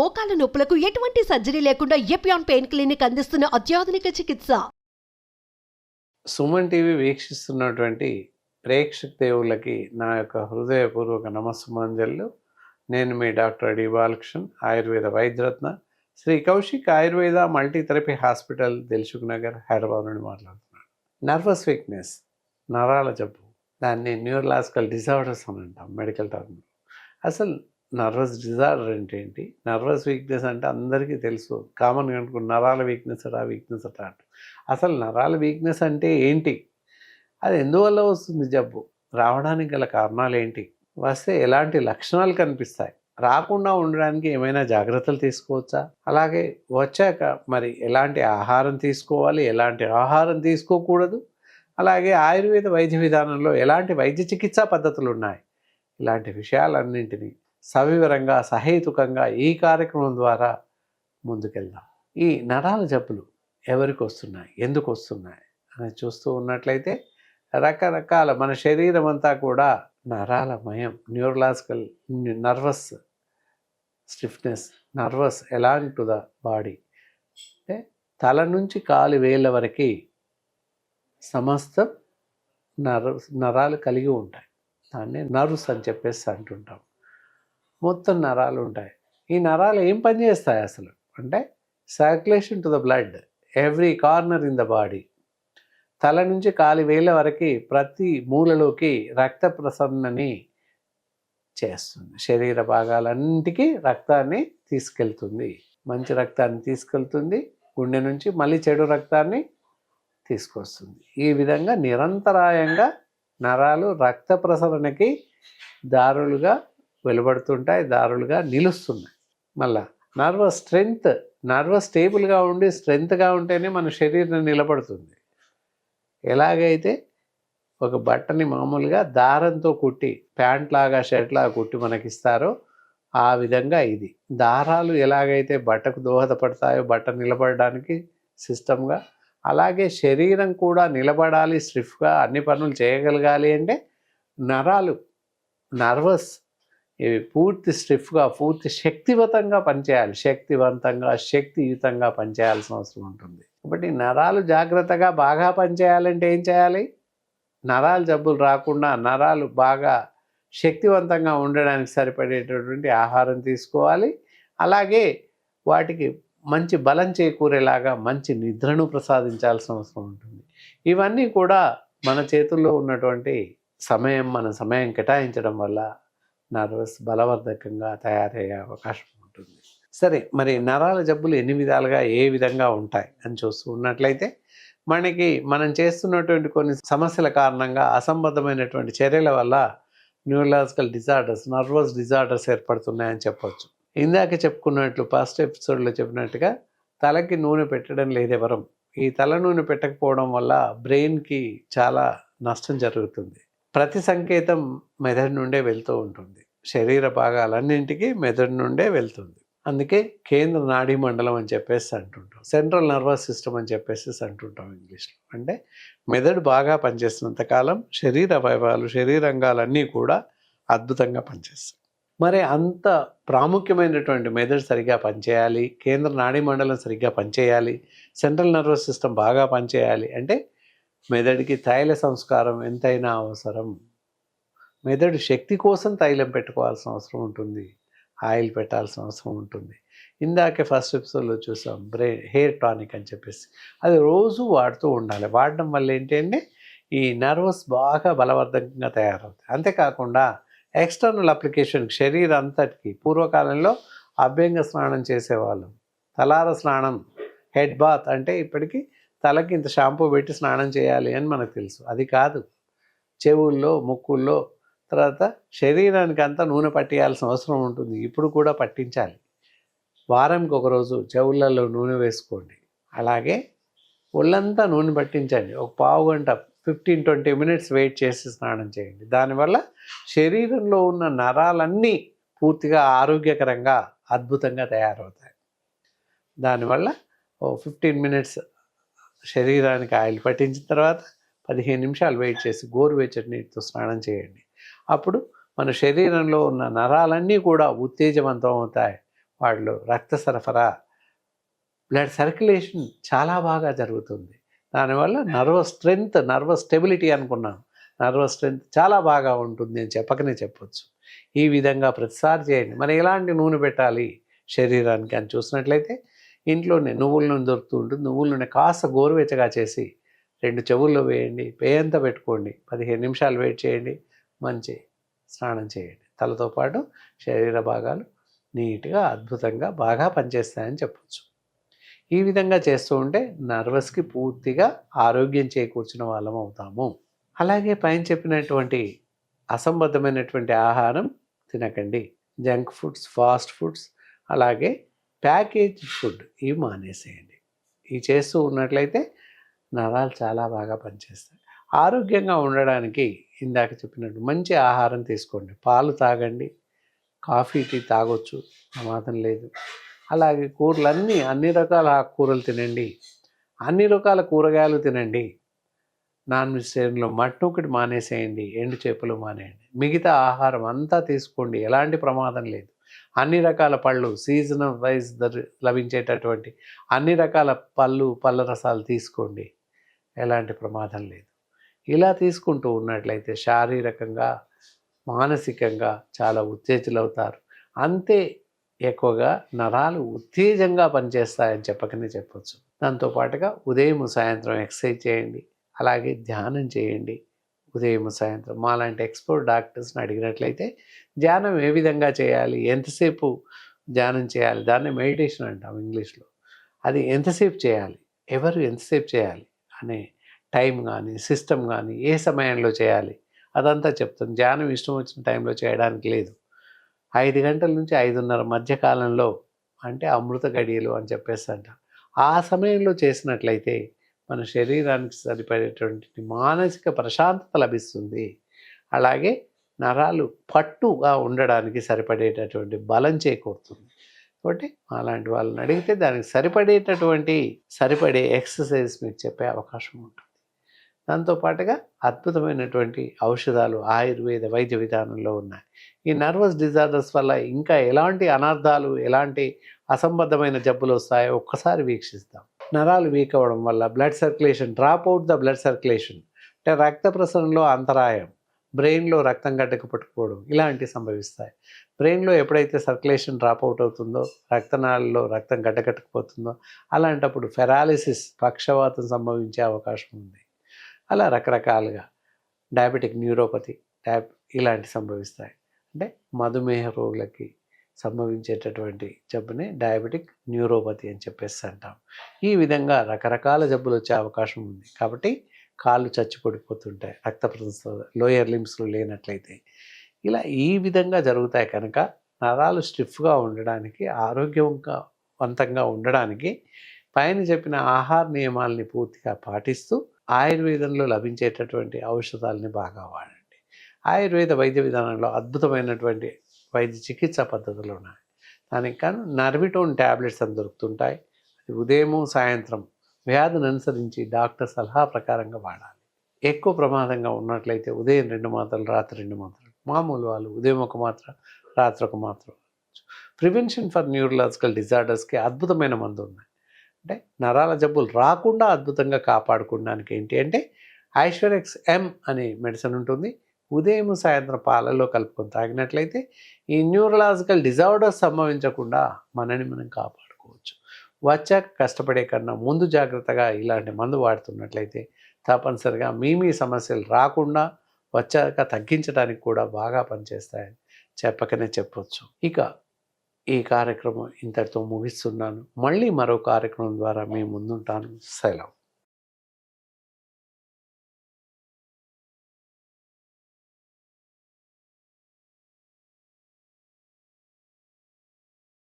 మోకాల నొప్పులకు ఎటువంటి సర్జరీ లేకుండా ఎపియాన్ పెయిన్ క్లినిక్ అందిస్తున్న అత్యాధునిక చికిత్స. సుమన్ టీవీ వీక్షిస్తున్నటువంటి ప్రేక్షక దేవుళ్ళకి నా యొక్క హృదయపూర్వక నమస్సుమాంజలు. నేను మీ డాక్టర్ డి బాలకృష్ణన్, ఆయుర్వేద వైద్యరత్న, శ్రీ కౌశిక్ ఆయుర్వేద మల్టీథెరపీ హాస్పిటల్, దిల్సుఖ్ నగర్, హైదరాబాద్ నుండి మాట్లాడుతున్నాను. నర్వస్ వీక్నెస్, నరాల జబ్బు, దాన్ని న్యూరలాజికల్ డిజార్డర్స్ అని అంటాం మెడికల్ టర్మ్. అసలు నర్వస్ డిజార్డర్ అంటే ఏంటి? నర్వస్ వీక్నెస్ అంటే అందరికీ తెలుసు, కామన్గా అనుకున్న నరాల వీక్నెస్ అట. అసలు నరాల వీక్నెస్ అంటే ఏంటి? అది ఎందువల్ల వస్తుంది జబ్బు? రావడానికి గల కారణాలు ఏంటి? వస్తే ఎలాంటి లక్షణాలు కనిపిస్తాయి? రాకుండా ఉండడానికి ఏమైనా జాగ్రత్తలు తీసుకోవచ్చా? అలాగే వచ్చాక మరి ఎలాంటి ఆహారం తీసుకోవాలి, ఎలాంటి ఆహారం తీసుకోకూడదు? అలాగే ఆయుర్వేద వైద్య విధానంలో ఎలాంటి వైద్య చికిత్సా పద్ధతులు ఉన్నాయి? ఇలాంటి విషయాలన్నింటినీ సవివరంగా సహేతుకంగా ఈ కార్యక్రమం ద్వారా ముందుకెళ్దాం. ఈ నరాల జబ్బులు ఎవరికి వస్తున్నాయి, ఎందుకు వస్తున్నాయి అని చూస్తూ ఉన్నట్లయితే రకరకాల మన శరీరం అంతా కూడా నరాలమయం. Neurological nervous stiffness, nervous along to the body అంటే తల నుంచి కాలి వేళ్ళ వరకు సమస్తం నరాలు కలిగి ఉంటాయి. దాన్ని నర్వ్స్ అని చెప్పేసి అంటుంటాం. మొత్తం నరాలు ఉంటాయి. ఈ నరాలు ఏం పని చేస్తాయి అసలు అంటే circulation to the blood every corner in the body. తల నుంచి కాలి వేళ్ళ వరకు ప్రతి మూలలోకి రక్త ప్రసరణని చేస్తుంది. శరీర భాగాలన్నింటికీ రక్తాన్ని తీసుకెళ్తుంది. మంచి రక్తాన్ని తీసుకెళ్తుంది, గుండె నుంచి మళ్ళీ చెడు రక్తాన్ని తీసుకొస్తుంది. ఈ విధంగా నిరంతరాయంగా నరాలు రక్త ప్రసరణకి దారులుగా వెలువడుతుంటాయి, దారులుగా నిలుస్తున్నాయి. మళ్ళా నర్వస్ స్ట్రెంగ్త్, నర్వస్ స్టేబుల్గా ఉండి స్ట్రెంగ్త్గా ఉంటేనే మన శరీరం నిలబడుతుంది. ఎలాగైతే ఒక బట్టని మామూలుగా దారంతో కుట్టి ప్యాంట్ లాగా షర్ట్ లాగా కుట్టి మనకిస్తారో ఆ విధంగా ఇది దారాలు ఎలాగైతే బట్టకు దోహదపడతాయో బట్ట నిలబడడానికి సిస్టమ్గా, అలాగే శరీరం కూడా నిలబడాలి, స్టిఫ్గా అన్ని పనులు చేయగలగాలి అంటే నరాలు నర్వస్ ఇవి పూర్తి స్టిఫ్గా పూర్తి శక్తివంతంగా పనిచేయాలి. శక్తియుతంగా పనిచేయాల్సిన అవసరం ఉంటుంది. కాబట్టి నరాలు జాగ్రత్తగా బాగా పనిచేయాలంటే ఏం చేయాలి? నరాల జబ్బులు రాకుండా నరాలు బాగా శక్తివంతంగా ఉండడానికి సరిపడేటటువంటి ఆహారం తీసుకోవాలి. అలాగే వాటికి మంచి బలం చేకూరేలాగా మంచి నిద్రను ప్రసాదించాల్సిన అవసరం ఉంటుంది. ఇవన్నీ కూడా మన చేతుల్లో ఉన్నటువంటి మన సమయం కేటాయించడం వల్ల నర్వస్ బలవర్ధకంగా తయారయ్యే అవకాశం ఉంటుంది. సరే, మరి నరాల జబ్బులు ఎన్ని విధాలుగా ఏ విధంగా ఉంటాయి అని చూస్తూ ఉన్నట్లయితే మనం చేస్తున్నటువంటి కొన్ని సమస్యల కారణంగా అసంబద్ధమైనటువంటి చర్యల వల్ల న్యూరలాజికల్ డిజార్డర్స్, నర్వస్ డిజార్డర్స్ ఏర్పడుతున్నాయని చెప్పవచ్చు. ఇందాక చెప్పుకున్నట్లు ఫస్ట్ ఎపిసోడ్లో చెప్పినట్టుగా తలకి నూనె పెట్టడం లేదు ఎవరం. ఈ తల నూనె పెట్టకపోవడం వల్ల బ్రెయిన్కి చాలా నష్టం జరుగుతుంది. ప్రతి సంకేతం మెదడు నుండే వెళ్తూ ఉంటుంది. శరీర భాగాలన్నింటికి మెదడు నుండే వెళ్తుంది. అందుకే కేంద్ర నాడీ మండలం అని చెప్పేసి అంటుంటాం, సెంట్రల్ నర్వస్ సిస్టమ్ అని చెప్పేసి అంటుంటాం ఇంగ్లీష్లో. అంటే మెదడు బాగా పనిచేస్తున్నంతకాలం శరీర అవయవాలు, శరీరంగాలన్నీ కూడా అద్భుతంగా పనిచేస్తాయి. మరి అంత ప్రాముఖ్యమైనటువంటి మెదడు సరిగ్గా పనిచేయాలి, కేంద్ర నాడీ మండలం సరిగ్గా పనిచేయాలి, సెంట్రల్ నర్వస్ సిస్టమ్ బాగా పనిచేయాలి అంటే మెదడుకి తైల సంస్కారం ఎంతైనా అవసరం. మెదడు శక్తి కోసం తైలం పెట్టుకోవాల్సిన అవసరం ఉంటుంది, ఆయిల్ పెట్టాల్సిన అవసరం ఉంటుంది. ఇందాకే ఫస్ట్ ఎపిసోడ్లో చూసాం హెయిర్ టానిక్ అని చెప్పేసి, అది రోజు వాడుతూ ఉండాలి. వాడడం వల్ల ఏంటంటే ఈ నర్వస్ బాగా బలవర్ధకంగా తయారవుతాయి. అంతేకాకుండా ఎక్స్టర్నల్ అప్లికేషన్ శరీరం అంతటికి పూర్వకాలంలో అభ్యంగ స్నానం చేసేవాళ్ళు. తలార స్నానం, హెడ్ బాత్ అంటే ఇప్పటికీ తలకి ఇంత షాంపూ పెట్టి స్నానం చేయాలి అని మనకు తెలుసు. అది కాదు, చెవుల్లో, ముక్కుల్లో, తర్వాత శరీరానికి అంతా నూనె పట్టియాల్సిన అవసరం ఉంటుంది. ఇప్పుడు కూడా పట్టించాలి. వారంకి ఒకరోజు చెవులలో నూనె వేసుకోండి. అలాగే ఒళ్ళంతా నూనె పట్టించండి. ఒక పావు గంట 15-20 మినిట్స్ వెయిట్ చేసి స్నానం చేయండి. దానివల్ల శరీరంలో ఉన్న నరాలన్నీ పూర్తిగా ఆరోగ్యకరంగా అద్భుతంగా తయారవుతాయి. దానివల్ల 15 మినిట్స్ శరీరానికి ఆయిల్ పట్టించిన తర్వాత 15 నిమిషాలు వెయిట్ చేసి గోరువెచ్చటి నీటితో స్నానం చేయండి. అప్పుడు మన శరీరంలో ఉన్న నరాలన్నీ కూడా ఉత్తేజవంతం అవుతాయి. వాళ్ళు రక్త సరఫరా, బ్లడ్ సర్క్యులేషన్ చాలా బాగా జరుగుతుంది. దానివల్ల నర్వస్ స్టెబిలిటీ అనుకున్నాను. నర్వస్ స్ట్రెంగ్త్ చాలా బాగా ఉంటుంది అని చెప్పకనే చెప్పొచ్చు. ఈ విధంగా ప్రతిసారి చేయండి. మరి ఎలాంటి నూనె పెట్టాలి శరీరానికి అని చూసినట్లయితే, ఇంట్లోనే నువ్వుల నూనె దొరుకుతూ ఉంటుంది. నువ్వుల నూనె కాస్త గోరువెచ్చగా చేసి 2 చెవుల్లో వేయండి. పేయంతా పెట్టుకోండి. 15 నిమిషాలు వెయిట్ చేయండి. మంచి స్నానం చేయండి. తలతో పాటు శరీర భాగాలు నీట్గా, అద్భుతంగా బాగా పనిచేస్తాయని చెప్పొచ్చు. ఈ విధంగా చేస్తూ ఉంటే నర్వస్కి పూర్తిగా ఆరోగ్యం చేకూర్చిన వాళ్ళం అవుతాము. అలాగే పైన చెప్పినటువంటి అసంబద్ధమైనటువంటి ఆహారం తినకండి. జంక్ ఫుడ్స్, ఫాస్ట్ ఫుడ్స్, అలాగే ప్యాకేజ్ ఫుడ్ ఇవి మానేసేయండి. ఇవి చేస్తూ ఉన్నట్లయితే నరాలు చాలా బాగా పనిచేస్తాయి. ఆరోగ్యంగా ఉండడానికి ఇందాక చెప్పినట్టు మంచి ఆహారం తీసుకోండి. పాలు తాగండి, కాఫీ, టీ తాగొచ్చు, ప్రమాదం లేదు. అలాగే అన్ని రకాల ఆకుకూరలు తినండి, అన్ని రకాల కూరగాయలు తినండి. నాన్ వెజిటేరియన్లో మటన్ ఒకటి మానేసేయండి, ఎండు చేపలు మానేయండి. మిగతా ఆహారం అంతా తీసుకోండి, ఎలాంటి ప్రమాదం లేదు. అన్ని రకాల పళ్ళు, సీజన్ వైజ్ లభించేటటువంటి అన్ని రకాల పళ్ళ రసాలు తీసుకోండి, ఎలాంటి ప్రమాదం లేదు. ఇలా తీసుకుంటూ ఉన్నట్లయితే శారీరకంగా, మానసికంగా చాలా ఉత్తేజులవుతారు. అంతే ఎక్కువగా నరాలు ఉత్తేజంగా పనిచేస్తాయని చెప్పకనే చెప్పొచ్చు. దాంతోపాటుగా ఉదయం సాయంత్రం ఎక్సర్సైజ్ చేయండి, అలాగే ధ్యానం చేయండి. ఉదయం సాయంత్రం మాలాంటి ఎక్స్పర్ట్ డాక్టర్స్ని అడిగినట్లయితే ధ్యానం ఏ విధంగా చేయాలి, ఎంతసేపు ధ్యానం చేయాలి, దాన్ని మెడిటేషన్ అంటాం ఇంగ్లీష్లో. అది ఎంతసేపు చేయాలి, ఎవరు ఎంతసేపు చేయాలి అనే టైం కానీ, సిస్టమ్ కానీ, ఏ సమయంలో చేయాలి అదంతా చెప్తాం. ధ్యానం ఇష్టం వచ్చిన టైంలో చేయడానికి లేదు. 5 గంటల నుంచి 5:30 మధ్య కాలంలో, అంటే అమృత గడియలు అని చెప్పేసి అంటాం. ఆ సమయంలో చేసినట్లయితే మన శరీరానికి సరిపడేటువంటి మానసిక ప్రశాంతత లభిస్తుంది. అలాగే నరాలు పట్టుగా ఉండడానికి సరిపడేటటువంటి బలం చేకూరుతుంది. కాబట్టి అలాంటి వాళ్ళని అడిగితే దానికి సరిపడే ఎక్సర్సైజ్ మీకు చెప్పే అవకాశం ఉంటుంది. దాంతోపాటుగా అద్భుతమైనటువంటి ఔషధాలు ఆయుర్వేద వైద్య విధానంలో ఉన్నాయి. ఈ నర్వస్ డిజార్డర్స్ వల్ల ఇంకా ఎలాంటి అనర్థాలు, ఎలాంటి అసంబద్ధమైన జబ్బులు వస్తాయో ఒక్కసారి వీక్షిస్తాం. నరాలు వీక్ అవ్వడం వల్ల బ్లడ్ సర్క్యులేషన్, బ్లడ్ సర్క్యులేషన్ అంటే రక్త ప్రసరణలో అంతరాయం, బ్రెయిన్లో రక్తం పట్టుకోవడం ఇలాంటివి సంభవిస్తాయి. బ్రెయిన్లో ఎప్పుడైతే సర్క్యులేషన్ డ్రాప్ అవుట్ అవుతుందో, రక్తనాళాల్లో రక్తం గడ్డకట్టుకుపోతుందో, అలాంటప్పుడు ఫెరాలిసిస్, పక్షవాతం సంభవించే అవకాశం ఉంది. అలా రకరకాలుగా డయాబెటిక్ న్యూరోపతి ఇలాంటి సంభవిస్తాయి. అంటే మధుమేహ రోగులకి సంభవించేటటువంటి జబ్బునే డయాబెటిక్ న్యూరోపతి అని చెప్పేసి అంటాం. ఈ విధంగా రకరకాల జబ్బులు వచ్చే అవకాశం ఉంది. కాబట్టి కాళ్ళు చచ్చిపడిపోతుంటాయి రక్త ప్రసరణ లోయర్ లిమ్స్లో లేనట్లయితే. ఇలా ఈ విధంగా జరుగుతాయి కనుక నరాలు స్టిఫ్గా ఉండడానికి, ఆరోగ్యవంతంగా ఉండడానికి పైన చెప్పిన ఆహార నియమాలని పూర్తిగా పాటిస్తూ ఆయుర్వేదంలో లభించేటటువంటి ఔషధాలని బాగా వాడండి. ఆయుర్వేద వైద్య విధానంలో అద్భుతమైనటువంటి వైద్య చికిత్సా పద్ధతులు ఉన్నాయి. దానికి కానీ నర్విటోన్ ట్యాబ్లెట్స్ అని దొరుకుతుంటాయి. అది ఉదయము సాయంత్రం వ్యాధిని అనుసరించి డాక్టర్ సలహా ప్రకారంగా వాడాలి. ఎక్కువ ప్రమాదంగా ఉన్నట్లయితే ఉదయం 2 మాత్రలు, రాత్రి 2 మాత్రలు. మామూలు వాళ్ళు ఉదయం 1 మాత్ర, రాత్రి 1 మాత్ర. ప్రివెన్షన్ ఫర్ న్యూరలాజికల్ డిజార్డర్స్కి అద్భుతమైన మందు ఉన్నాయి. అంటే నరాల జబ్బులు రాకుండా అద్భుతంగా కాపాడుకోవడానికి ఏంటి అంటే ఐశ్వర్యక్స్ ఎం అనే మెడిసిన్ ఉంటుంది. ఉదయం సాయంత్రం పాలల్లో కలుపుకొని తాగినట్లయితే ఈ న్యూరలాజికల్ డిజార్డర్స్ సంభవించకుండా మనని మనం కాపాడుకోవచ్చు. వచ్చాక కష్టపడే కన్నా ముందు జాగ్రత్తగా ఇలాంటి మందు వాడుతున్నట్లయితే తప్పనిసరిగా మీ సమస్యలు రాకుండా వచ్చాక తగ్గించడానికి కూడా బాగా పనిచేస్తాయని చెప్పకనే చెప్పొచ్చు. ఇక ఈ కార్యక్రమం ఇంతటితో ముగిస్తున్నాను. మళ్ళీ మరో కార్యక్రమం ద్వారా మీ ముందుంటాను. సెలవు.